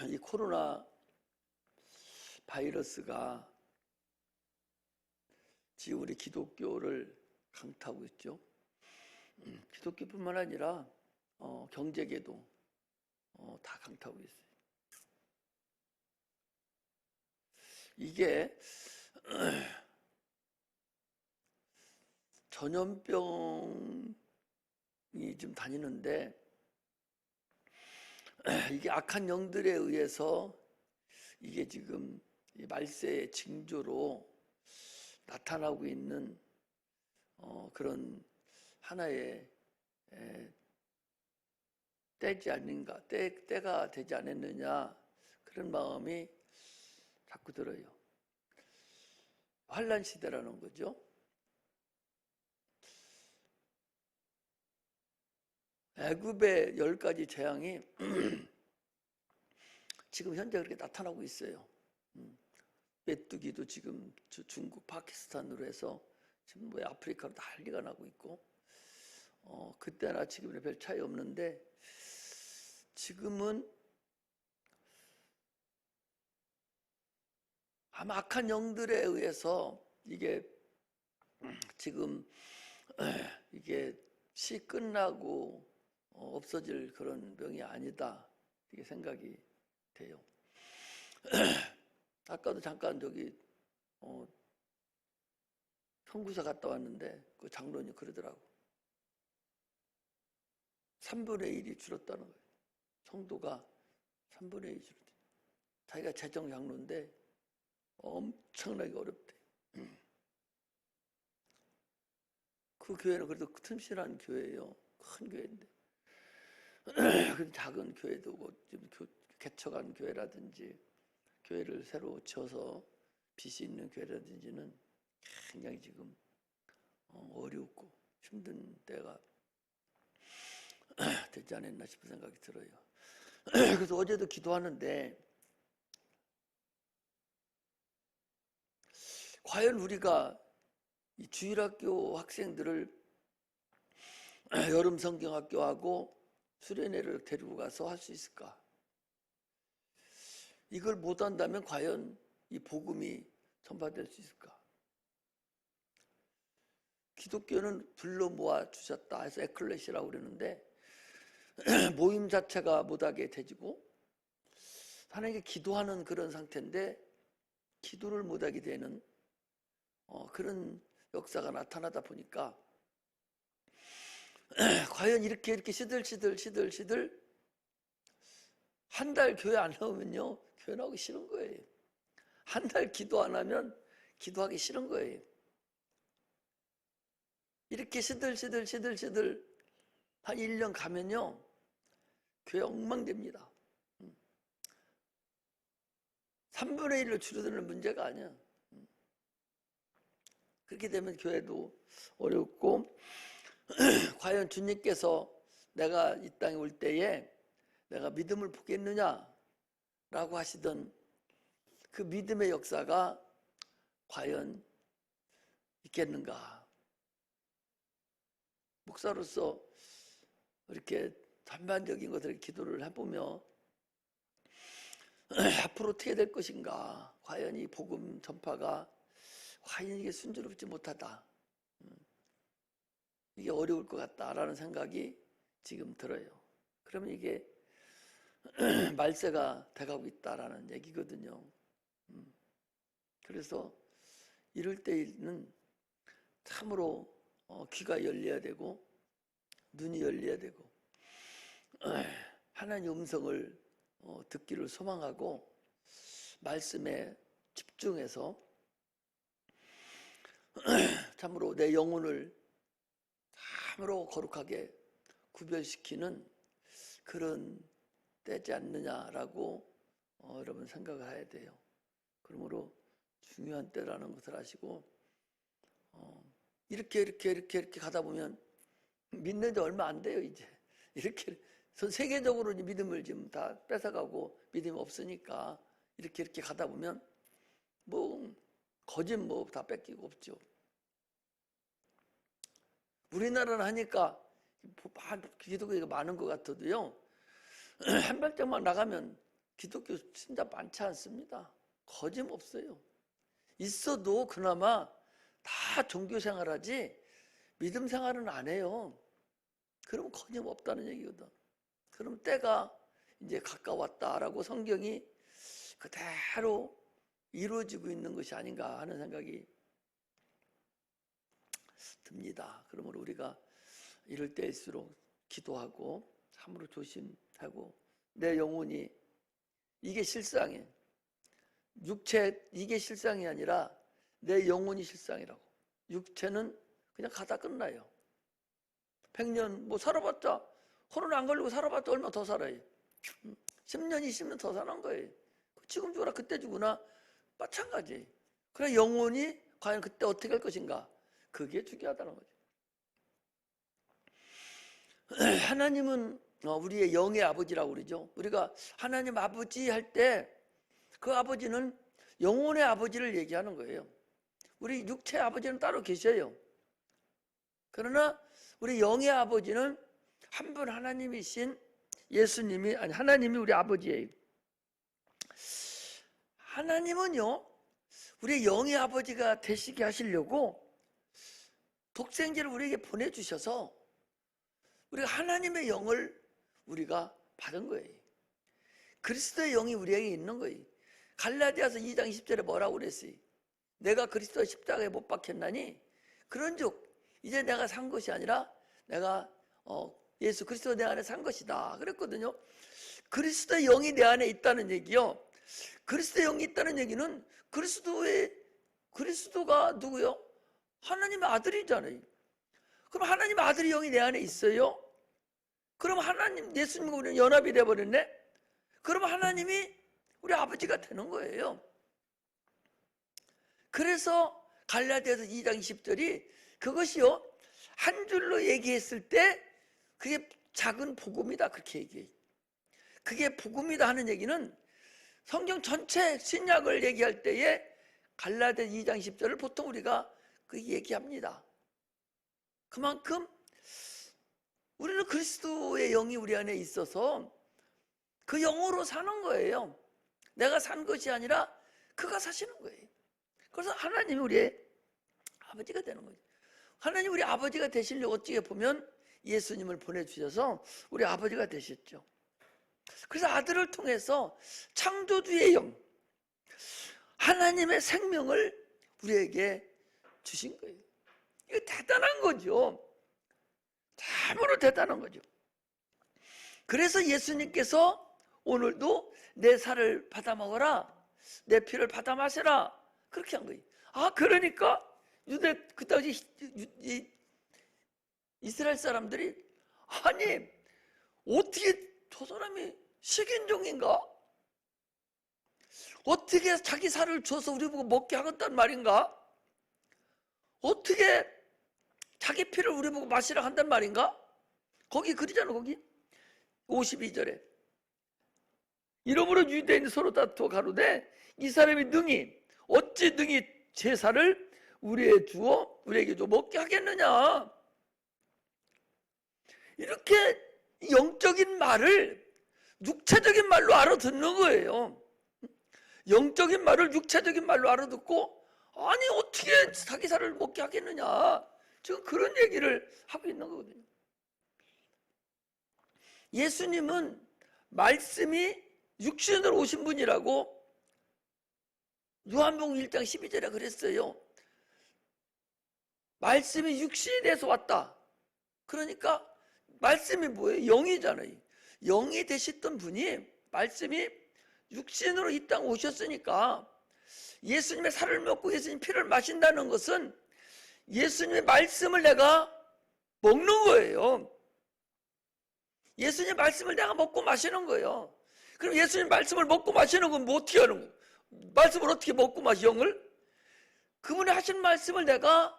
이 코로나 바이러스가 지금 우리 기독교를 강타하고 있죠. 기독교뿐만 아니라 경제계도 다 강타하고 있어요. 이게 전염병이 좀 다니는데 이게 악한 영들에 의해서 이게 지금 말세의 징조로 나타나고 있는 그런 하나의 때지 아닌가, 때가 되지 않았느냐, 그런 마음이 자꾸 들어요. 환란 시대라는 거죠. 애굽의 10가지 재앙이 지금 현재 그렇게 나타나고 있어요. 메뚜기도 지금 중국, 파키스탄으로 해서 지금 뭐 아프리카로 난리가 나고 있고, 그때나 지금이나 별 차이 없는데, 지금은 아마 악한 영들에 의해서 이게 지금 이게 시 끝나고 없어질 그런 병이 아니다, 이게 생각이 돼요. 아까도 잠깐 저기 청구사 갔다 왔는데 그 장로님 그러더라고. 3분의 1이 줄었다는 거예요. 성도가 3분의 1이 줄었대. 자기가 재정 장로인데 엄청나게 어렵대. 그 교회는 그래도 튼실한 교회예요. 큰 교회인데. 그 작은 교회도 좀 개척한 교회라든지 교회를 새로 지어서 빚이 있는 교회라든지는 굉장히 지금 어렵고 힘든 때가 되지 않았나 싶은 생각이 들어요. 그래서 어제도 기도하는데 과연 우리가 이 주일학교 학생들을 여름 성경학교하고 수련회를 데리고 가서 할 수 있을까? 이걸 못한다면 과연 이 복음이 전파될 수 있을까? 기독교는 불러 모아 주셨다 해서 에클레시라고 그러는데 모임 자체가 못하게 되지고 하나님께 기도하는 그런 상태인데 기도를 못하게 되는 그런 역사가 나타나다 보니까 과연 이렇게 시들시들 한 달 교회 안 나오면요 교회 나오기 싫은 거예요. 한 달 기도 안 하면 기도하기 싫은 거예요. 이렇게 시들 한 1년 가면요 교회 엉망됩니다. 3분의 1로 줄어드는 문제가 아니야. 그렇게 되면 교회도 어렵고 과연 주님께서 내가 이 땅에 올 때에 내가 믿음을 보겠느냐라고 하시던 그 믿음의 역사가 과연 있겠는가? 목사로서 이렇게 전반적인 것들을 기도를 해보며 앞으로 어떻게 될 것인가? 과연 이 복음 전파가 과연 이게 순조롭지 못하다. 이게 어려울 것 같다라는 생각이 지금 들어요. 그러면 이게 말세가 돼가고 있다라는 얘기거든요. 그래서 이럴 때는 참으로 귀가 열려야 되고 눈이 열려야 되고 하나님의 음성을 듣기를 소망하고 말씀에 집중해서 참으로 내 영혼을 참으로 거룩하게 구별시키는 그런 때지 않느냐라고 여러분 생각을 해야 돼요. 그러므로 중요한 때라는 것을 아시고 이렇게 가다 보면 믿는 지 얼마 안 돼요. 이제 이렇게 세계적으로 믿음을 지금 다 뺏어가고 믿음이 없으니까 이렇게 가다 보면 뭐 거짓 뭐 다 뺏기고 없죠. 우리나라는 하니까 기독교가 많은 것 같아도요 한 발짝만 나가면 기독교 신자 많지 않습니다. 거짓없어요. 있어도 그나마 다 종교 생활하지 믿음 생활은 안 해요. 그러면 거짓없다는 얘기거든. 그럼 때가 이제 가까웠다라고 성경이 그대로 이루어지고 있는 것이 아닌가 하는 생각이 듭니다. 그러므로 우리가 이럴 때일수록 기도하고 참으로 조심하고 내 영혼이 이게 실상이에요. 육체 이게 실상이 아니라 내 영혼이 실상이라고. 육체는 그냥 가다 끝나요. 100년 뭐 살아봤자 코로나 안 걸리고 살아봤자 얼마 더 살아요. 10년 20년 더 사는 거예요. 지금 죽으나 그때 죽으나 마찬가지. 그래 영혼이 과연 그때 어떻게 할 것인가, 그게 중요하다는 거죠. 하나님은 우리의 영의 아버지라고 그러죠. 우리가 하나님 아버지 할 때 그 아버지는 영혼의 아버지를 얘기하는 거예요. 우리 육체의 아버지는 따로 계셔요. 그러나 우리 영의 아버지는 한 분 하나님이신 예수님이, 아니 하나님이 우리 아버지예요. 하나님은요 우리 영의 아버지가 되시게 하시려고 독생자를 우리에게 보내주셔서 우리가 하나님의 영을 우리가 받은 거예요. 그리스도의 영이 우리에게 있는 거예요. 갈라디아서 2장 10절에 뭐라고 그랬어요? 내가 그리스도의 십자가에 못 박혔나니 그런즉 이제 내가 산 것이 아니라 내가 예수 그리스도 내 안에 산 것이다 그랬거든요. 그리스도의 영이 내 안에 있다는 얘기요. 그리스도의 영이 있다는 얘기는 그리스도가 누구요? 하나님의 아들이잖아요. 그럼 하나님의 아들의 영이 내 안에 있어요? 그럼 하나님 예수님과 우리는 연합이 돼버렸네? 그럼 하나님이 우리 아버지가 되는 거예요. 그래서 갈라디아서 2장 20절이 그것이요 한 줄로 얘기했을 때 그게 작은 복음이다 그렇게 얘기해요. 그게 복음이다 하는 얘기는 성경 전체 신약을 얘기할 때에 갈라디아 2장 10절을 보통 우리가 그 얘기합니다. 그만큼 우리는 그리스도의 영이 우리 안에 있어서 그 영으로 사는 거예요. 내가 산 것이 아니라 그가 사시는 거예요. 그래서 하나님이 우리의 아버지가 되는 거죠. 하나님 우리 아버지가 되시려고 어찌게 보면 예수님을 보내주셔서 우리 아버지가 되셨죠. 그래서 아들을 통해서 창조주의 영, 하나님의 생명을 우리에게 주신 거예요. 이거 대단한 거죠. 참으로 대단한 거죠. 그래서 예수님께서 오늘도 내 살을 받아 먹어라, 내 피를 받아 마셔라 그렇게 한 거예요. 그러니까 그 당시 이스라엘 사람들이 아니 어떻게 저 사람이 식인종인가? 어떻게 자기 살을 줘서 우리 보고 먹게 하겠다는 말인가? 어떻게 자기 피를 우리 보고 마시라 한단 말인가? 거기 그러잖아. 거기 52절에 이러므로 유대인이 서로 다투어 가로되 이 사람이 어찌 능히 제사를 우리에게 줘 먹게 하겠느냐? 이렇게 영적인 말을 육체적인 말로 알아듣는 거예요. 영적인 말을 육체적인 말로 알아듣고 아니 어떻게 자기 살을 먹게 하겠느냐, 지금 그런 얘기를 하고 있는 거거든요. 예수님은 말씀이 육신으로 오신 분이라고 요한복음 1장 12절에 그랬어요. 말씀이 육신이 돼서 왔다. 그러니까 말씀이 뭐예요? 영이잖아요. 영이 되셨던 분이 말씀이 육신으로 이 땅 오셨으니까 예수님의 살을 먹고 예수님 피를 마신다는 것은 예수님의 말씀을 내가 먹는 거예요. 예수님의 말씀을 내가 먹고 마시는 거예요. 그럼 예수님 말씀을 먹고 마시는 건 뭐 어떻게 하는 거예요? 말씀을 어떻게 먹고 마시, 영을? 그분이 하신 말씀을 내가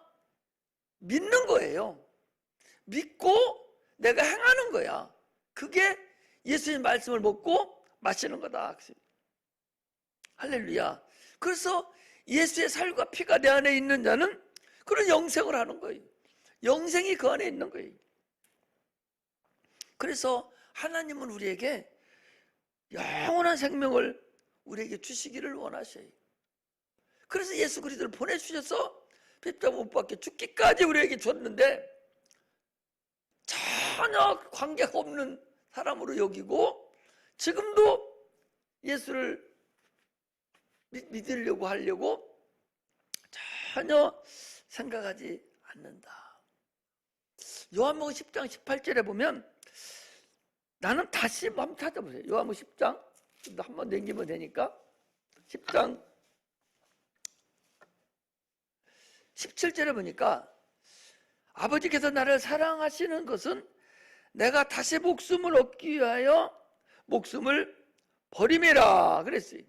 믿는 거예요. 믿고 내가 행하는 거야. 그게 예수님 말씀을 먹고 마시는 거다. 할렐루야. 그래서 예수의 살과 피가 내 안에 있는 자는 그런 영생을 하는 거예요. 영생이 그 안에 있는 거예요. 그래서 하나님은 우리에게 영원한 생명을 우리에게 주시기를 원하셔요. 그래서 예수 그리스도를 보내주셔서 십자가 못 박혀 죽기까지 우리에게 줬는데 전혀 관계가 없는 사람으로 여기고 지금도 예수를 믿으려고 하려고 전혀 생각하지 않는다. 요한복음 10장 18절에 보면 나는 다시 한번 찾아보세요. 요한복음 10장 한번 넘기면 되니까 10장 17절에 보니까 아버지께서 나를 사랑하시는 것은 내가 다시 목숨을 얻기 위하여 목숨을 버림이라 그랬어요.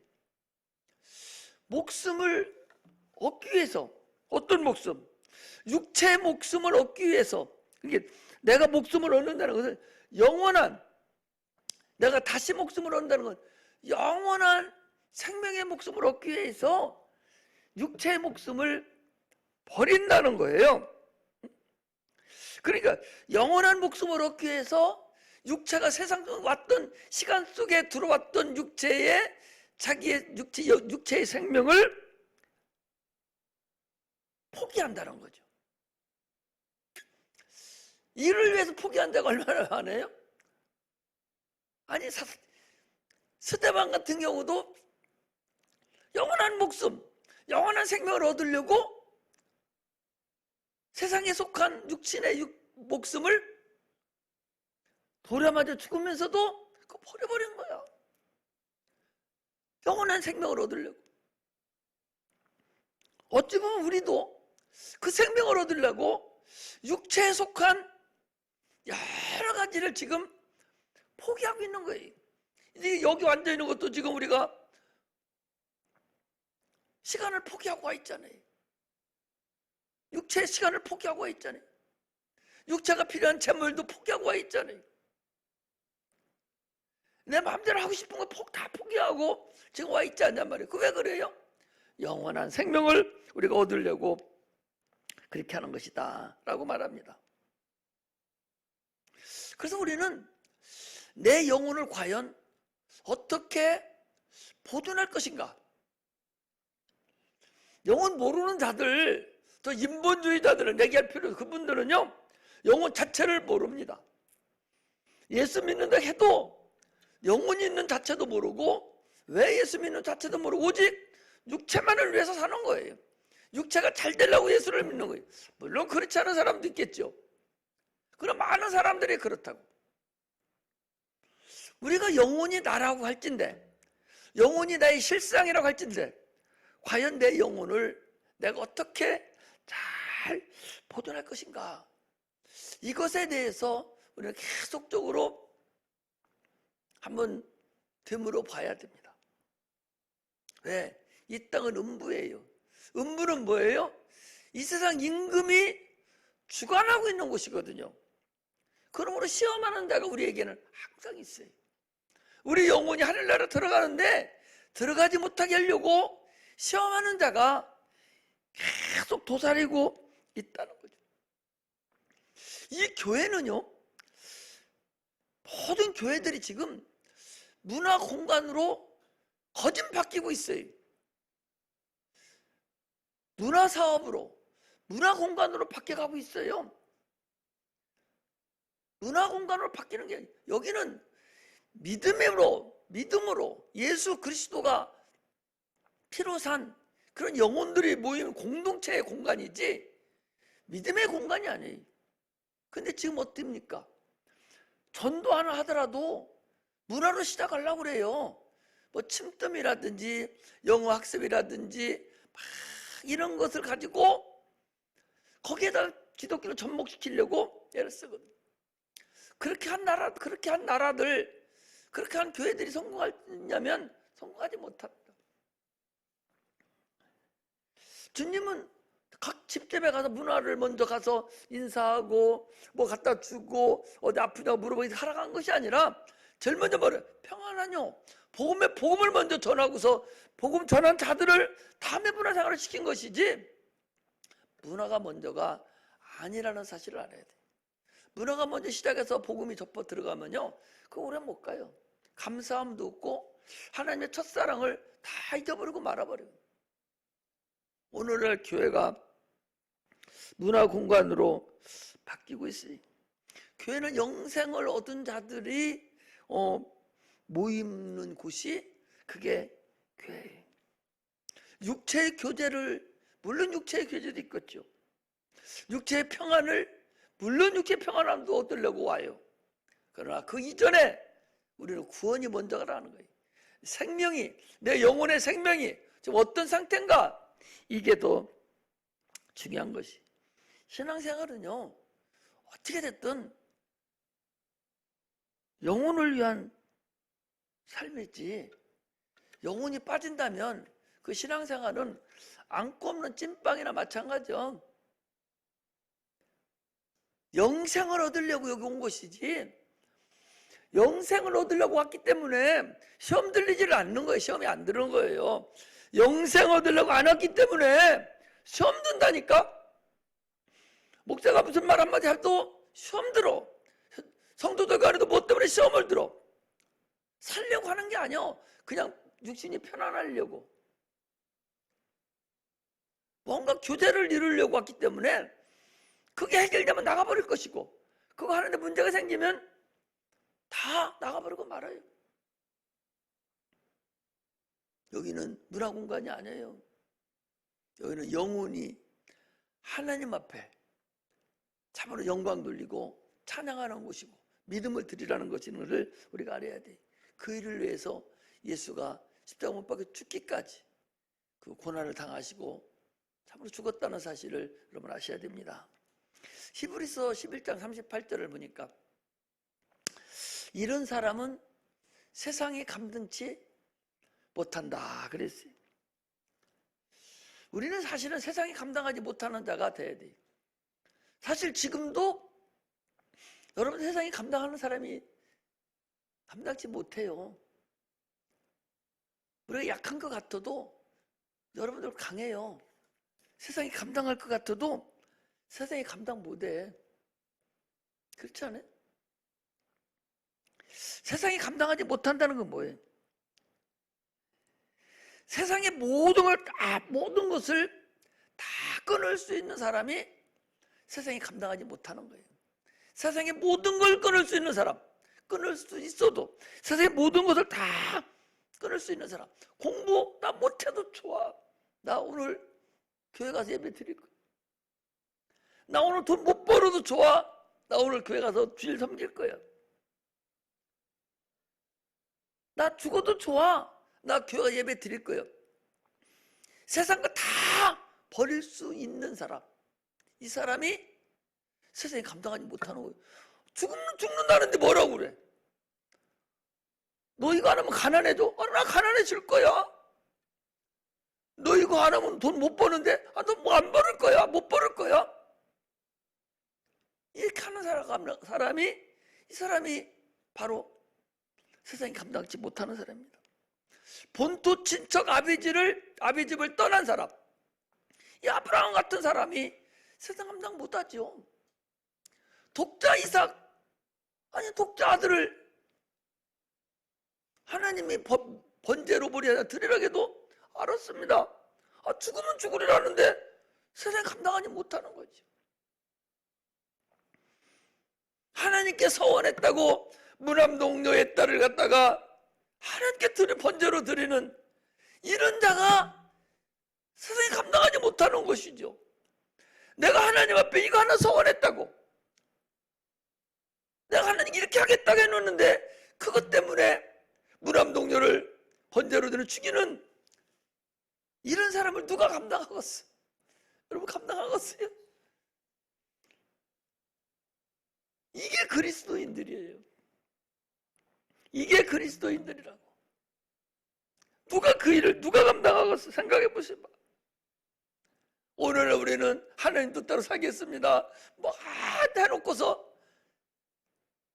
목숨을 얻기 위해서. 어떤 목숨? 육체의 목숨을 얻기 위해서. 그게 내가 목숨을 얻는다는 것은 영원한, 내가 다시 목숨을 얻는다는 건 영원한 생명의 목숨을 얻기 위해서 육체의 목숨을 버린다는 거예요. 그러니까 영원한 목숨을 얻기 위해서 육체가 세상 왔던 시간 속에 들어왔던 육체의 자기의 육체의 생명을 포기한다는 거죠. 이를 위해서 포기한다고 얼마나 많아요? 아니 스데반 같은 경우도 영원한 목숨, 영원한 생명을 얻으려고 세상에 속한 육신의 목숨을 돌에 맞아 죽으면서도 그거 버려버린 거야. 영원한 생명을 얻으려고. 어찌 보면 우리도 그 생명을 얻으려고 육체에 속한 여러 가지를 지금 포기하고 있는 거예요. 이제 여기 앉아 있는 것도 지금 우리가 시간을 포기하고 와 있잖아요. 육체의 시간을 포기하고 와 있잖아요. 육체가 필요한 재물도 포기하고 와 있잖아요. 내 마음대로 하고 싶은 거 다 포기하고 지금 와 있지 않냔 말이에요. 그 왜 그래요? 영원한 생명을 우리가 얻으려고 그렇게 하는 것이다 라고 말합니다. 그래서 우리는 내 영혼을 과연 어떻게 보존할 것인가? 영혼 모르는 자들, 저 인본주의자들은 얘기할 필요 없어요. 그분들은요 영혼 자체를 모릅니다. 예수 믿는다 해도 영혼이 있는 자체도 모르고 왜 예수 믿는 자체도 모르고 오직 육체만을 위해서 사는 거예요. 육체가 잘 되려고 예수를 믿는 거예요. 물론 그렇지 않은 사람도 있겠죠. 그럼 많은 사람들이 그렇다고. 우리가 영혼이 나라고 할진데, 영혼이 나의 실상이라고 할진데 과연 내 영혼을 내가 어떻게 잘 보존할 것인가? 이것에 대해서 우리가 계속적으로 한번 되물어 봐야 됩니다. 왜? 이 땅은 음부예요. 음부는 뭐예요? 이 세상 임금이 주관하고 있는 곳이거든요. 그러므로 시험하는 자가 우리에게는 항상 있어요. 우리 영혼이 하늘나라 들어가는데 들어가지 못하게 하려고 시험하는 자가 계속 도사리고 있다는 거죠. 이 교회는요, 모든 교회들이 지금 문화 공간으로 거진 바뀌고 있어요. 문화 사업으로, 문화 공간으로 바뀌어가고 있어요. 문화 공간으로 바뀌는 게 여기는 믿음으로 예수 그리스도가 피로 산 그런 영혼들이 모이는 공동체의 공간이지 믿음의 공간이 아니에요. 근데 지금 어떻습니까? 전도 하나 하더라도 문화로 시작하려고 그래요. 뭐 침뜸이라든지 영어 학습이라든지 막 이런 것을 가지고 거기에다 기독교를 접목시키려고 애를 쓰거든요. 그렇게 한 나라들, 그렇게 한 교회들이 성공하냐면 성공하지 못합니다. 주님은 각 집집에 가서 문화를 먼저 가서 인사하고 뭐 갖다 주고 어디 아프냐고 물어보고 살아간 것이 아니라 제일 먼저 뭐래? 평안하뇨. 복음을 먼저 전하고서 복음 전한 자들을 다음에 문화생활을 시킨 것이지 문화가 먼저가 아니라는 사실을 알아야 돼. 문화가 먼저 시작해서 복음이 접어 들어가면요 그거 오래 못 가요. 감사함도 없고 하나님의 첫사랑을 다 잊어버리고 말아버려요. 오늘날 교회가 문화공간으로 바뀌고 있어요. 교회는 영생을 얻은 자들이 모이는 곳이 그게 교회예요. 육체의 교제를, 물론 육체의 교제도 있겠죠. 육체의 평안을, 물론 육체의 평안함도 얻으려고 와요. 그러나 그 이전에 우리는 구원이 먼저 가라는 거예요. 생명이, 내 영혼의 생명이 지금 어떤 상태인가, 이게 더 중요한 것이. 신앙생활은요, 어떻게 됐든 영혼을 위한 삶이지, 영혼이 빠진다면 그 신앙생활은 안고 없는 찐빵이나 마찬가지죠. 영생을 얻으려고 여기 온 것이지, 영생을 얻으려고 왔기 때문에 시험 들리지를 않는 거예요. 시험이 안 드는 거예요. 영생 얻으려고 안 왔기 때문에 시험 든다니까. 목사가 무슨 말 한마디 해도 시험 들어. 성도들 간에도 뭐 때문에 시험을 들어. 살려고 하는 게 아니야. 그냥 육신이 편안하려고, 뭔가 교제를 이루려고 왔기 때문에 그게 해결되면 나가버릴 것이고, 그거 하는데 문제가 생기면 다 나가버리고 말아요. 여기는 문화공간이 아니에요. 여기는 영혼이 하나님 앞에 참으로 영광 돌리고 찬양하는 곳이고 믿음을 드리라는 것을 우리가 알아야 돼. 그 일을 위해서 예수가 십자가 못 박혀 죽기까지 그 고난을 당하시고 참으로 죽었다는 사실을 여러분 아셔야 됩니다. 히브리서 11장 38절을 보니까 이런 사람은 세상이 감당치 못한다 그랬어요. 우리는 사실은 세상이 감당하지 못하는 자가 돼야 돼요. 사실 지금도 여러분 세상이 감당하는 사람이 감당치 못해요. 우리가 약한 것 같아도 여러분들 강해요. 세상이 감당할 것 같아도 세상이 감당 못해. 그렇지 않아요? 세상이 감당하지 못한다는 건 뭐예요? 세상의 모든 것을 다 끊을 수 있는 사람이 세상이 감당하지 못하는 거예요. 세상의 모든 걸 끊을 수 있는 사람, 끊을 수 있어도 세상의 모든 것을 다 끊을 수 있는 사람. 공부 나 못해도 좋아. 나 오늘 교회 가서 예배 드릴 거야. 나 오늘 돈 못 벌어도 좋아. 나 오늘 교회 가서 주일 섬길 거야. 나 죽어도 좋아. 나 교회 가서 예배 드릴 거야. 세상 거 다 버릴 수 있는 사람, 이 사람이 세상에 감당하지 못하는 거예요. 죽는다는데 뭐라고 그래? 너 이거 안 하면 가난해져? 나 가난해질 거야. 너 이거 안 하면 돈 못 버는데? 너 뭐 안 벌을 거야? 못 벌을 거야? 이렇게 하는 이 사람이 바로 세상이 감당치 못하는 사람입니다. 본토 친척 아비집을 떠난 사람, 이 아브라함 같은 사람이 세상 감당 못하죠. 독자 이삭, 독자 아들을 하나님이 번제로 드리라 해도 알았습니다. 죽으면 죽으리라는데 세상에 감당하지 못하는 거죠. 하나님께 서원했다고 무남동녀의 딸을 갖다가 하나님께 번제로 드리는 이런 자가 세상에 감당하지 못하는 것이죠. 내가 하나님 앞에 이거 하나 서원했다고, 내가 하나님 이렇게 하겠다고 해놓는데 그것 때문에 무남동녀를 번제로 드리는 죽이는 이런 사람을 누가 감당하겠어요? 여러분 감당하겠어요? 이게 그리스도인들이에요. 이게 그리스도인들이라고. 그 일을 누가 감당하겠어? 생각해 보세요. 오늘 우리는 하나님 뜻대로 살겠습니다. 해놓고서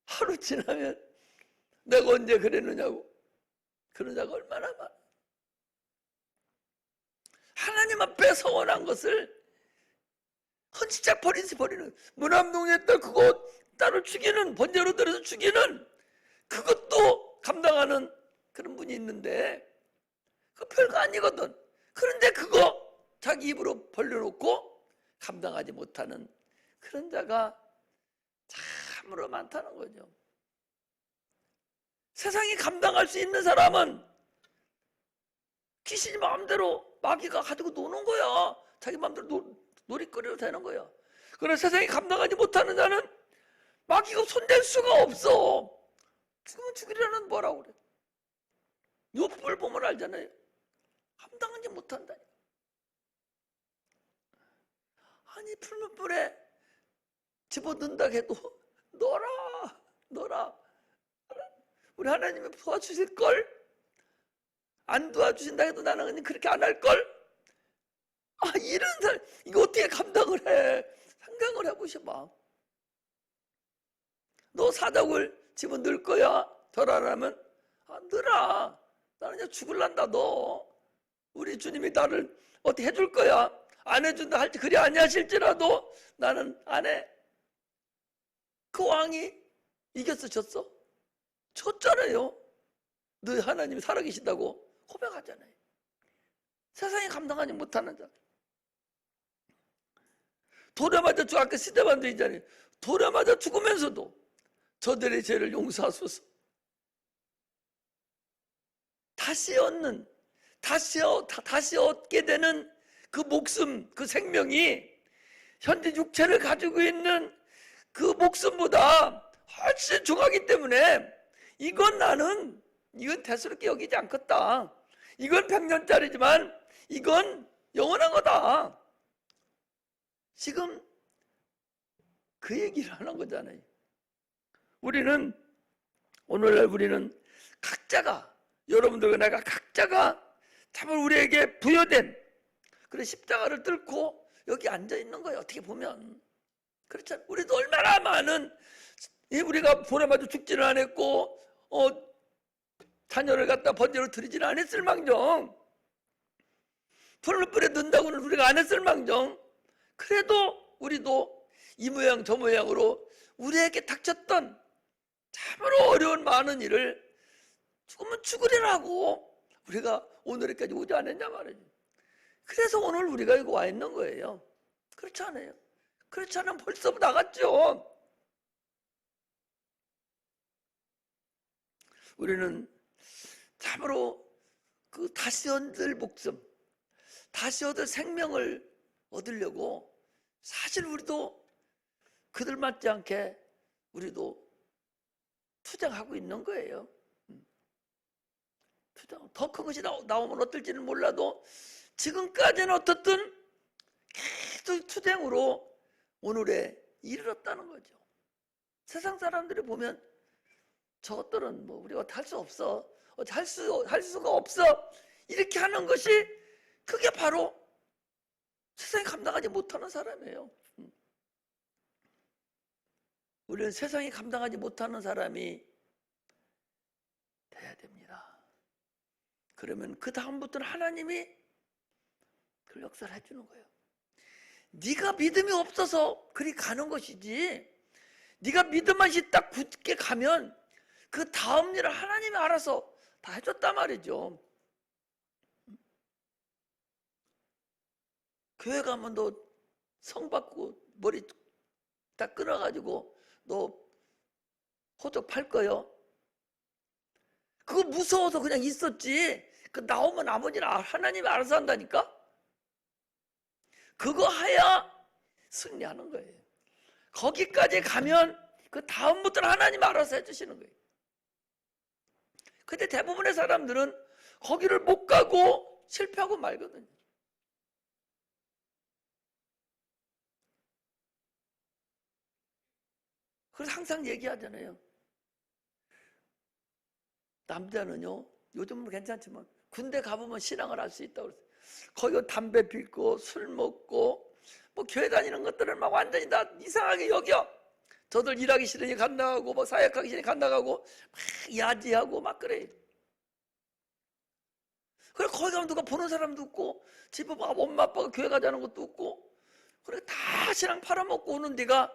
하루 지나면 내가 언제 그랬느냐고. 그런 자가 얼마나 많아. 하나님 앞에 서원한 것을 헌신짝 버리는, 무남동녀의 딸 그거 딸을 죽이는, 번제로 들여서 죽이는, 그것도 감당하는 있는데 그 별거 아니거든. 그런데 그거 자기 입으로 벌려놓고 감당하지 못하는 그런 자가 참으로 많다는 거죠. 세상이 감당할 수 있는 사람은 귀신이 마음대로 마귀가 가지고 노는 거야. 자기 마음대로 놀이거리로 되는 거야. 그러나 세상이 감당하지 못하는 자는 마귀가 손댈 수가 없어. 죽으면 죽이려는 뭐라고 그래. 욥을 보면 알잖아요. 감당하지 못한다. 아니 풀무불에 집어넣는다 해도 넣어라. 우리 하나님이 도와주실걸? 안 도와주신다 해도 나는 그렇게 안 할걸? 아, 이런 사람 이거 어떻게 감당을 해? 생각을 해보셔봐. 너 사적을 집어넣을 거야? 절 안 하면? 아, 넣어라. 나는 그냥 죽을란다. 너 우리 주님이 나를 어떻게 해줄 거야? 안 해준다 할지 그리 아니하실지라도 나는 안 해. 그 왕이 이겼어 졌어? 졌잖아요. 너 하나님이 살아계신다고 고백하잖아요. 세상이 감당하지 못하는 자. 돌에 맞아 죽 아까 시대반도 있잖아요. 돌에 맞아 죽으면서도 저들의 죄를 용서하소서. 다시 얻게 되는 그 목숨, 그 생명이 현재 육체를 가지고 있는 그 목숨보다 훨씬 중하기 때문에 이건 대수롭게 여기지 않겠다. 이건 100년짜리지만 이건 영원한 거다. 지금 그 얘기를 하는 거잖아요. 오늘날 우리는 각자가, 여러분들과 내가 각자가 참으로 우리에게 부여된 그런 십자가를 뚫고 여기 앉아 있는 거예요. 어떻게 보면. 그렇잖아요. 우리도 얼마나 많은, 우리가 돌에 맞아 죽지는 않았고, 자녀를 갖다 번제로 드리지는 않았을 망정, 풀무불에 넣는다고는 우리가 안 했을 망정, 그래도 우리도 이 모양 저 모양으로 우리에게 닥쳤던 참으로 어려운 많은 일을 죽으면 죽으리라고 우리가 오늘까지 오지 않았냐 말이죠. 그래서 오늘 우리가 여기 와 있는 거예요. 그렇지 않아요? 그렇지 않으면 벌써 나갔죠. 우리는 참으로 그 다시 얻을 목숨, 다시 얻을 생명을 얻으려고 사실 우리도 그들 맞지 않게 우리도 투쟁하고 있는 거예요. 투쟁. 더 큰 것이 나오면 어떨지는 몰라도 지금까지는 어떻든 계속 투쟁으로 오늘에 이르렀다는 거죠. 세상 사람들이 보면 저것들은 뭐 우리가 할 수 없어, 할 수가 없어 이렇게 하는 것이 그게 바로 세상이 감당하지 못하는 사람이에요. 우리는 세상이 감당하지 못하는 사람이 돼야 됩니다. 그러면 그 다음부터는 하나님이 그 역사를 해주는 거예요. 네가 믿음이 없어서 그리 가는 것이지, 네가 믿음만이 딱 굳게 가면 그 다음 일을 하나님이 알아서 다 해줬단 말이죠. 교회 가면 너 성 받고 머리 딱 끊어가지고 너 호적 팔 거요? 그거 무서워서 그냥 있었지. 그 나오면 아버지는 하나님이 알아서 한다니까. 그거 하야 승리하는 거예요. 거기까지 가면 그 다음부터는 하나님 알아서 해주시는 거예요. 근데 대부분의 사람들은 거기를 못 가고 실패하고 말거든요. 그래서 항상 얘기하잖아요. 남자는요, 요즘은 괜찮지만 군대 가보면 신앙을 할 수 있다고 그랬어요. 거기 담배 피고 술 먹고 뭐 교회 다니는 것들을 막 완전히 다 이상하게 여겨. 저들 일하기 싫으니 간다고 뭐 사역하기 싫으니 간다고 막 야지하고 막 그래요. 그래 거기 가면 누가 보는 사람도 없고 집에 엄마 아빠가 교회 가자는 것도 없고 그래 다 신앙 팔아먹고 오는 데가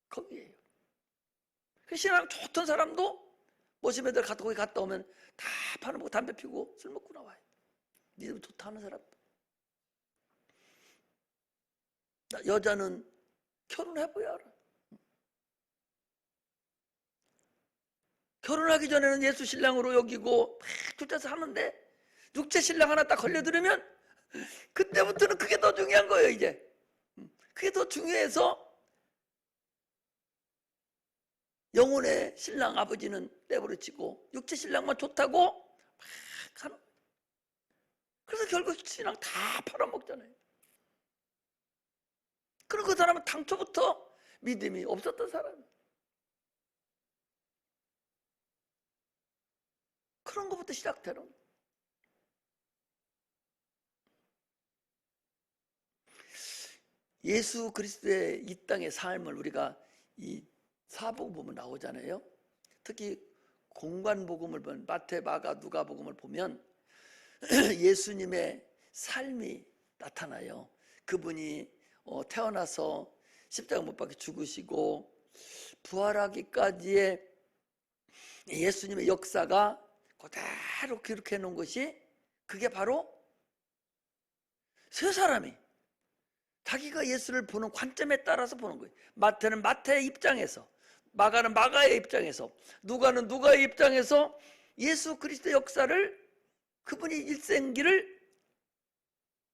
거기에요. 그 신앙 좋던 사람도 모시매들 거기 갔다 오면 다 파는 담배 피고 술 먹고 나와요. 니들 좋다 하는 사람. 여자는 결혼해봐야 알아. 결혼하기 전에는 예수 신랑으로 여기고 막 둘째서 하는데 육체 신랑 하나 딱 걸려들으면 그때부터는 그게 더 중요한 거예요. 이제 그게 더 중요해서 영혼의 신랑 아버지는 내버려치고 육체 신랑만 좋다고 막 하는. 그래서 결국 신랑 다 팔아먹잖아요. 그리고 그 사람은 당초부터 믿음이 없었던 사람이에요. 그런 것부터 시작되는 거예요. 예수 그리스도의 이 땅의 삶을 우리가 이 사복음 보면 나오잖아요. 특히 공관복음을 보면 마태, 마가, 누가복음을 보면 예수님의 삶이 나타나요. 그분이 태어나서 십자가 못 박혀 죽으시고 부활하기까지의 예수님의 역사가 그대로 기록해 놓은 것이 그게 바로 세 사람이 자기가 예수를 보는 관점에 따라서 보는 거예요. 마태는 마태의 입장에서, 마가는 마가의 입장에서, 누가는 누가의 입장에서 예수 그리스도의 역사를 그분이 일생기를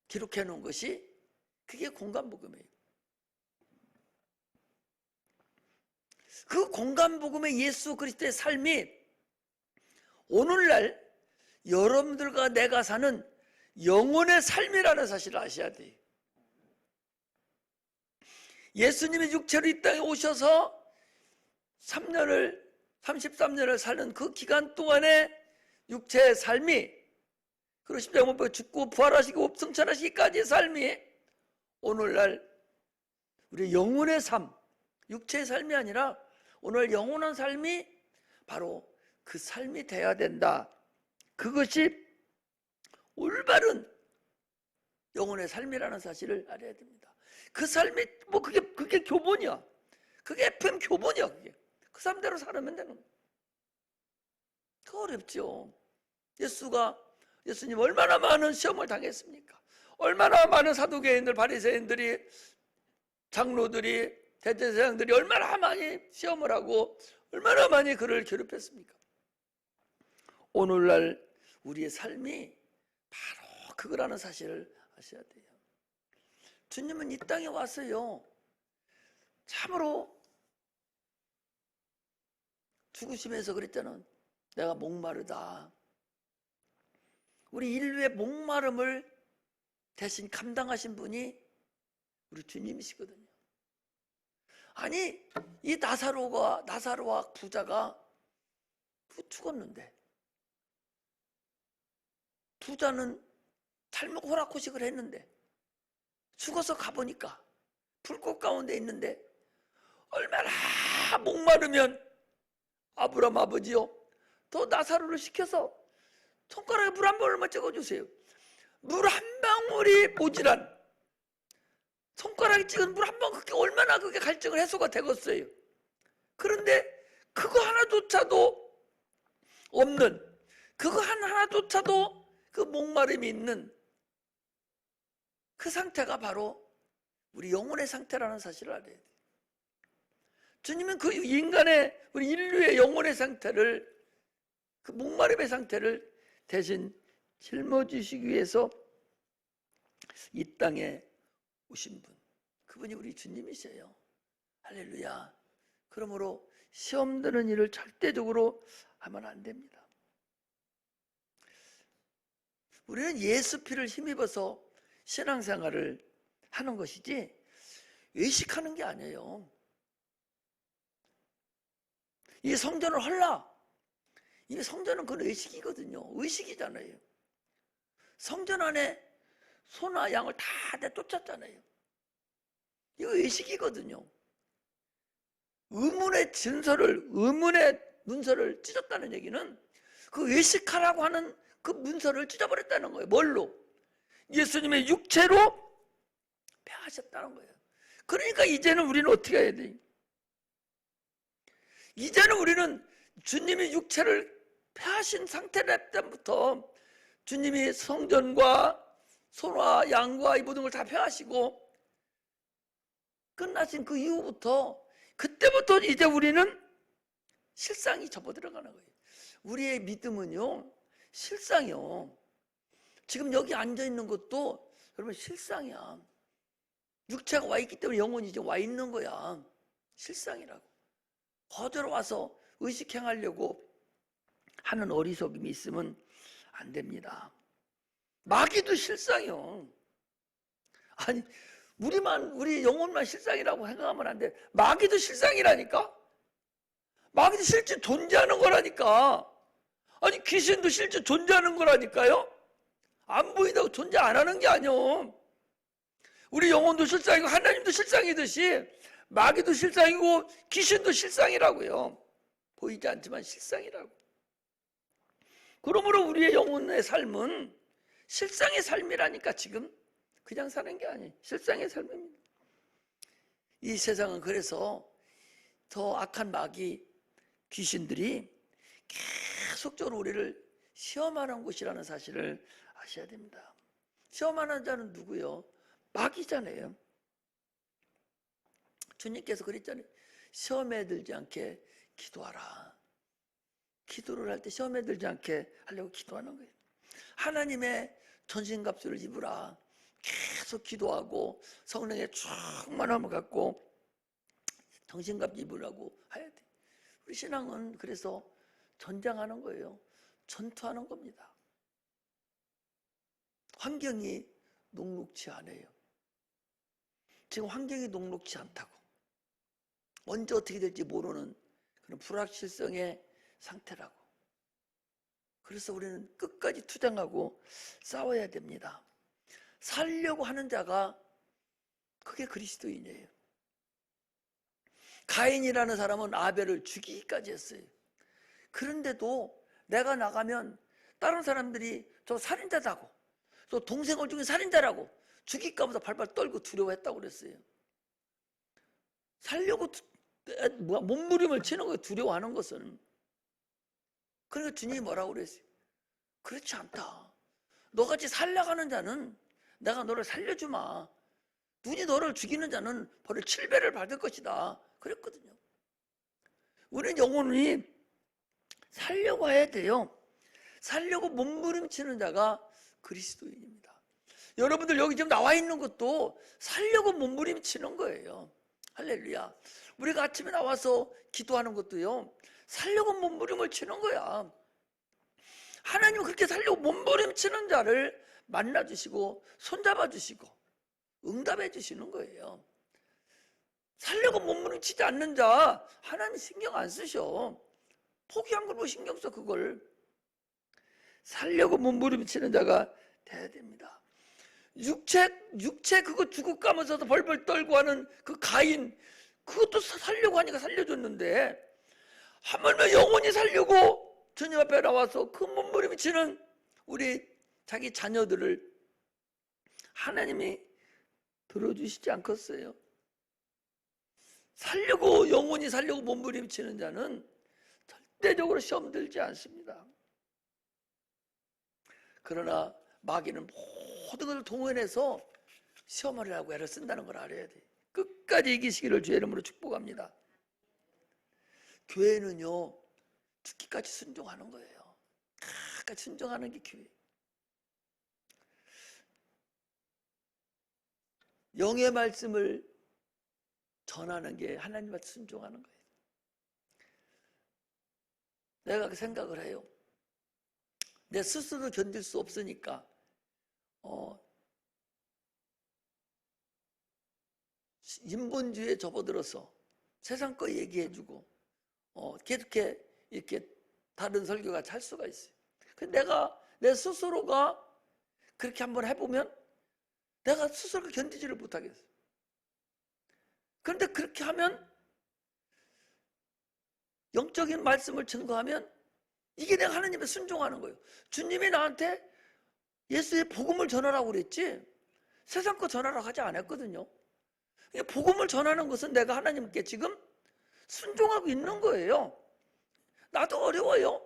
기록해 놓은 것이 그게 공관복음이에요. 그 공관복음의 예수 그리스도의 삶이 오늘날 여러분들과 내가 사는 영혼의 삶이라는 사실을 아셔야 돼요. 예수님이 육체로 이 땅에 오셔서 33년을 사는 그 기간 동안의 육체의 삶이, 그리고 십자가 못 박혀 죽고 부활하시고 승천하시기까지의 삶이 오늘날 우리 영혼의 삶, 육체의 삶이 아니라 오늘 영혼한 삶이 바로 그 삶이 돼야 된다. 그것이 올바른 영혼의 삶이라는 사실을 알아야 됩니다. 그 삶이 그게 교본이야. 그게 FM 교본이야. 그게 그 삶대로 살면 되는 거야. 그 어렵죠. 예수님 얼마나 많은 시험을 당했습니까? 얼마나 많은 사두개인들, 바리새인들이, 장로들이, 대제사장들이 얼마나 많이 시험을 하고 얼마나 많이 그를 괴롭혔습니까? 오늘날 우리의 삶이 바로 그거라는 사실을 아셔야 돼요. 주님은 이 땅에 왔어요. 참으로 죽으시면서 그랬잖아. 내가 목마르다. 우리 인류의 목마름을 대신 감당하신 분이 우리 주님이시거든요. 아니, 이 나사로와 부자가 죽었는데 부자는 잘못 호락호식을 했는데 죽어서 가보니까 불꽃 가운데 있는데 얼마나 목마르면 아브라함 아버지요, 더 나사로를 시켜서 손가락에 물 한 방울만 찍어주세요. 물 한 방울이 모자란, 손가락에 찍은 물 한 방울, 그게 얼마나 그게 갈증을 해소가 되겠어요. 그런데 그거 하나조차도 없는, 그거 하나조차도 그 목마름이 있는 그 상태가 바로 우리 영혼의 상태라는 사실을 알아야 돼요. 주님은 그 인간의, 우리 인류의 영혼의 상태를, 그 목마름의 상태를 대신 짊어지시기 위해서 이 땅에 오신 분, 그분이 우리 주님이세요. 할렐루야. 그러므로 시험 드는 일을 절대적으로 하면 안 됩니다. 우리는 예수 피를 힘입어서 신앙생활을 하는 것이지 의식하는 게 아니에요. 이 성전을 헐라, 이 성전은 그건 의식이거든요. 의식이잖아요. 성전 안에 소나 양을 다 내쫓았잖아요. 이거 의식이거든요. 의문의 문서를 찢었다는 얘기는 그 의식하라고 하는 그 문서를 찢어버렸다는 거예요. 뭘로? 예수님의 육체로 패하셨다는 거예요. 그러니까 이제는 우리는 어떻게 해야 돼? 이제는 우리는 주님이 육체를 폐하신 상태를 때부터 주님이 성전과 소와 양과 이 모든 걸 다 폐하시고 끝나신 그 이후부터, 그때부터 이제 우리는 실상이 접어들어가는 거예요. 우리의 믿음은요, 실상이요. 지금 여기 앉아있는 것도 여러분 실상이야. 육체가 와 있기 때문에 영혼이 이제 와 있는 거야. 실상이라고. 거저로 와서 의식행하려고 하는 어리석음이 있으면 안 됩니다. 마귀도 실상이요. 아니, 우리 영혼만 실상이라고 생각하면 안 돼. 마귀도 실상이라니까? 마귀도 실제 존재하는 거라니까. 아니, 귀신도 실제 존재하는 거라니까요? 안 보인다고 존재 안 하는 게 아니요. 우리 영혼도 실상이고 하나님도 실상이듯이 마귀도 실상이고 귀신도 실상이라고요. 보이지 않지만 실상이라고. 그러므로 우리의 영혼의 삶은 실상의 삶이라니까. 지금 그냥 사는 게 아니에요. 실상의 삶입니다. 이 세상은 그래서 더 악한 마귀 귀신들이 계속적으로 우리를 시험하는 곳이라는 사실을 아셔야 됩니다. 시험하는 자는 누구요? 마귀잖아요. 주님께서 그랬잖아요. 시험에 들지 않게 기도하라. 기도를 할 때 시험에 들지 않게 하려고 기도하는 거예요. 하나님의 전신갑주를 입으라. 계속 기도하고 성령의 충만함을 갖고 전신갑주 입으라고 해야 돼. 우리 신앙은 그래서 전쟁하는 거예요. 전투하는 겁니다. 환경이 녹록지 않아요. 지금 환경이 녹록지 않다고. 언제 어떻게 될지 모르는 그런 불확실성의 상태라고. 그래서 우리는 끝까지 투쟁하고 싸워야 됩니다. 살려고 하는 자가 그게 그리스도인이에요. 가인이라는 사람은 아벨을 죽이기까지 했어요. 그런데도 내가 나가면 다른 사람들이 저 살인자다고, 또 동생을 죽인 살인자라고 죽일까 보다 발발 떨고 두려워했다고 그랬어요. 살려고 몸부림을 치는 거예요. 두려워하는 것은. 그러니까 주님이 뭐라고 그랬어요? 그렇지 않다. 너같이 살려가는 자는 내가 너를 살려주마. 눈이 너를 죽이는 자는 벌을 7배를 받을 것이다. 그랬거든요. 우리는 영혼이 살려고 해야 돼요. 살려고 몸부림치는 자가 그리스도인입니다. 여러분들 여기 지금 나와 있는 것도 살려고 몸부림치는 거예요. 할렐루야. 우리가 아침에 나와서 기도하는 것도요, 살려고 몸부림을 치는 거야. 하나님은 그렇게 살려고 몸부림치는 자를 만나주시고 손잡아 주시고 응답해 주시는 거예요. 살려고 몸부림치지 않는 자 하나님 신경 안 쓰셔. 포기한 걸 뭐 신경 써. 그걸 살려고 몸부림치는 자가 돼야 됩니다. 육체 그거 죽을 까면서도 벌벌 떨고 하는 그 가인, 그것도 살려고 하니까 살려줬는데, 하물며 영혼이 살려고 주님 앞에 나와서 그 몸부림치는 우리 자기 자녀들을 하나님이 들어주시지 않겠어요? 살려고, 영혼이 살려고 몸부림치는 자는 절대적으로 시험 들지 않습니다. 그러나 마귀는 모든 것을 동원해서 시험하려고 애를 쓴다는 걸 알아야 돼. 끝까지 이기시기를 주의 이름으로 축복합니다. 교회는요, 죽기까지 순종하는 거예요. 끝까지 순종하는 게 교회. 영의 말씀을 전하는 게 하나님한테 순종하는 거예요. 내가 그 생각을 해요. 내 스스로 견딜 수 없으니까 인본주의에 접어들어서 세상 거 얘기해주고 이렇게 다른 설교가 잘 수가 있어요. 근데 내가 내 스스로가 그렇게 한번 해보면 내가 스스로 견디지를 못하겠어요. 그런데 그렇게 하면, 영적인 말씀을 증거하면 이게 내가 하나님에 순종하는 거예요. 주님이 나한테 예수의 복음을 전하라고 그랬지 세상 거 전하라고 하지 않았거든요. 복음을 전하는 것은 내가 하나님께 지금 순종하고 있는 거예요. 나도 어려워요.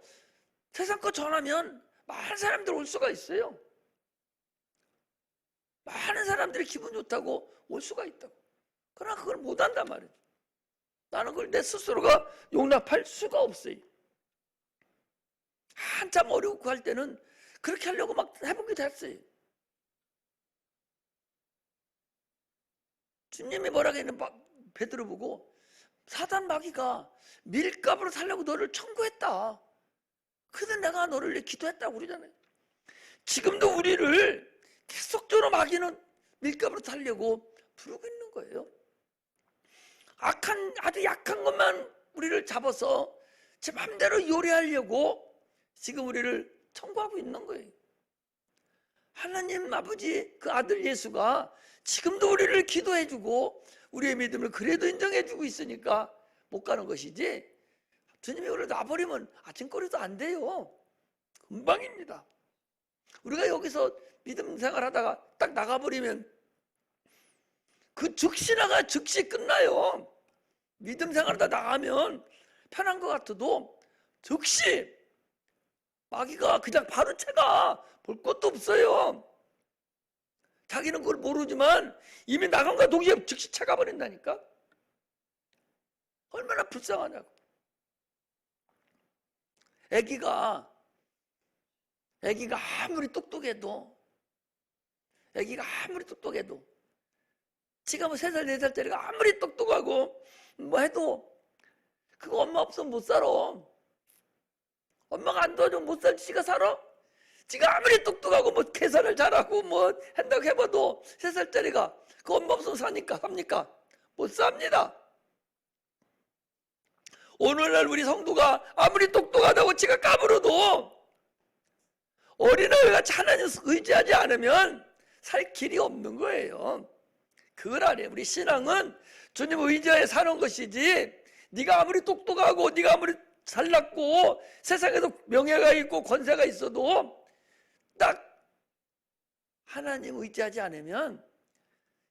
세상 거 전하면 많은 사람들 올 수가 있어요. 많은 사람들이 기분 좋다고 올 수가 있다고. 그러나 그걸 못한단 말이에요. 나는 그걸 내 스스로가 용납할 수가 없어요. 한참 어렵고 할 때는 그렇게 하려고 막 해보기도 했어요. 주님이 뭐라고 했는 베드로 보고 사단 마귀가 밀가부로 살려고 너를 청구했다. 그래서 내가 너를 위해 기도했다고 그러잖아요. 지금도 우리를 계속적으로 마귀는 밀가부로 살려고 부르고 있는 거예요. 아주 약한 것만 우리를 잡아서 제 맘대로 요리하려고 지금 우리를 청구하고 있는 거예요. 하나님 아버지 그 아들 예수가 지금도 우리를 기도해주고 우리의 믿음을 그래도 인정해주고 있으니까 못 가는 것이지, 주님이 우리를 놔버리면 아침거리도 안 돼요. 금방입니다. 우리가 여기서 믿음 생활하다가 딱 나가버리면 그 즉시 끝나요. 믿음 생활하다 나가면 편한 것 같아도 즉시 마귀가 그냥 바로 채가 볼 것도 없어요. 자기는 그걸 모르지만 이미 나간과 동시에 즉시 채가 버린다니까. 얼마나 불쌍하냐고. 애기가 아무리 똑똑해도 지금 3살 4살짜리가 아무리 똑똑하고 뭐 해도 그거 엄마 없으면 못 살아. 엄마가 안 도와주면 못 살지. 지가 살아? 지가 아무리 똑똑하고 뭐 계산을 잘하고 뭐 한다고 해봐도 3살짜리가 그 엄마 없으면 삽니까? 못 삽니다. 오늘날 우리 성도가 아무리 똑똑하다고 지가 까불어도 어린아이같이 하나님 의지하지 않으면 살 길이 없는 거예요. 그걸 알아요. 우리 신앙은 주님 의지하에 사는 것이지, 네가 아무리 똑똑하고 네가 아무리 잘났고 세상에서 명예가 있고 권세가 있어도 딱 하나님 의지하지 않으면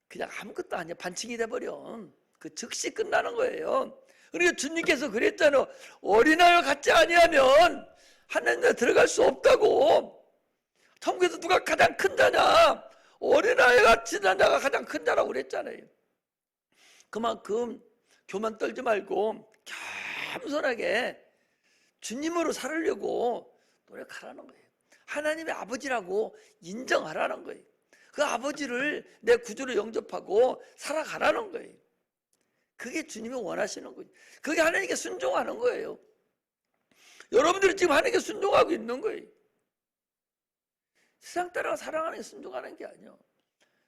그냥 아무것도 아니야. 반칙이 돼버려. 그 즉시 끝나는 거예요. 그러니까 주님께서 그랬잖아요. 어린아이와 같지 아니하면 하나님에 들어갈 수 없다고. 천국에서 누가 가장 큰 자냐? 어린아이가 지난 자가 가장 큰 자라고 그랬잖아요. 그만큼 교만 떨지 말고 겸손하게 주님으로 살으려고 노력하라는 거예요. 하나님의 아버지라고 인정하라는 거예요. 그 아버지를 내 구주로 영접하고 살아가라는 거예요. 그게 주님이 원하시는 거예요. 그게 하나님께 순종하는 거예요. 여러분들이 지금 하나님께 순종하고 있는 거예요. 세상 따라 사랑하는 게 순종하는 게 아니야.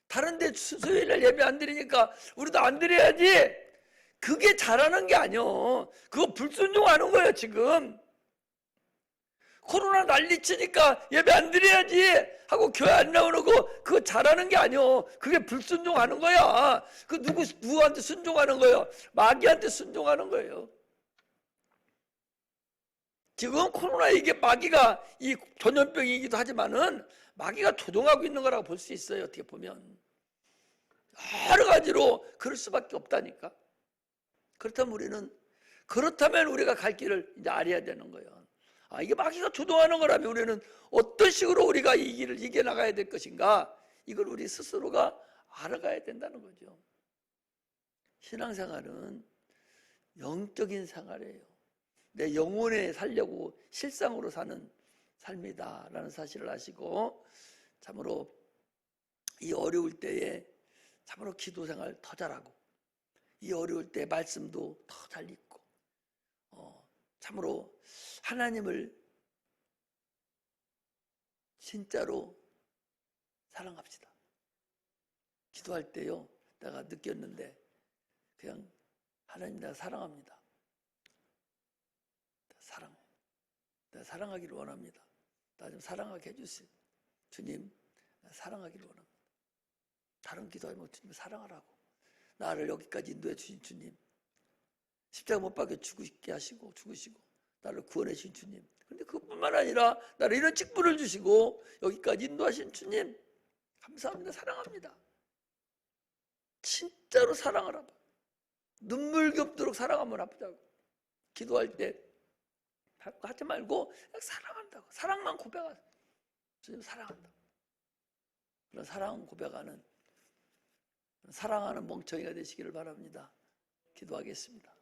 다른 데 수요일날 예배 안 드리니까 우리도 안 드려야지. 그게 잘하는 게 아니야. 그거 불순종하는 거야 지금. 코로나 난리치니까 예배 안 드려야지 하고 교회 안 나오는 거 그거 잘하는 게 아니야. 그게 불순종하는 거야. 그 누구한테 순종하는 거예요? 마귀한테 순종하는 거예요. 지금 코로나 이게 마귀가 이 전염병이기도 하지만은 마귀가 조종하고 있는 거라고 볼 수 있어요. 어떻게 보면 여러 가지로 그럴 수밖에 없다니까. 그렇다면 우리가 갈 길을 이제 알아야 되는 거예요. 아, 이게 마귀가 주도하는 거라면 우리는 어떤 식으로 우리가 이 길을 이겨나가야 될 것인가, 이걸 우리 스스로가 알아가야 된다는 거죠. 신앙생활은 영적인 생활이에요. 내 영혼에 살려고 실상으로 사는 삶이다 라는 사실을 아시고, 참으로 이 어려울 때에 참으로 기도생활 더 잘하고, 이 어려울 때 말씀도 더 잘 읽고, 참으로 하나님을 진짜로 사랑합시다. 기도할 때요, 내가 느꼈는데 그냥 하나님 내가 사랑합니다. 내가 사랑하기를 원합니다. 나 좀 사랑하게 해주세요. 주님, 나 사랑하기를 원합니다. 다른 기도하면 주님 사랑하라고. 나를 여기까지 인도해 주신 주님, 십자가 못 박혀 죽으시게 하시고 죽으시고 나를 구원해 주신 주님, 그런데 그뿐만 아니라 나를 이런 직분을 주시고 여기까지 인도하신 주님 감사합니다. 사랑합니다. 진짜로 사랑하라. 눈물겹도록 사랑하면 아프다고. 기도할 때 하지 말고 그냥 사랑한다고. 사랑만 고백하세요. 주님 사랑한다. 그런 사랑 고백하는 사랑하는 멍청이가 되시기를 바랍니다. 기도하겠습니다.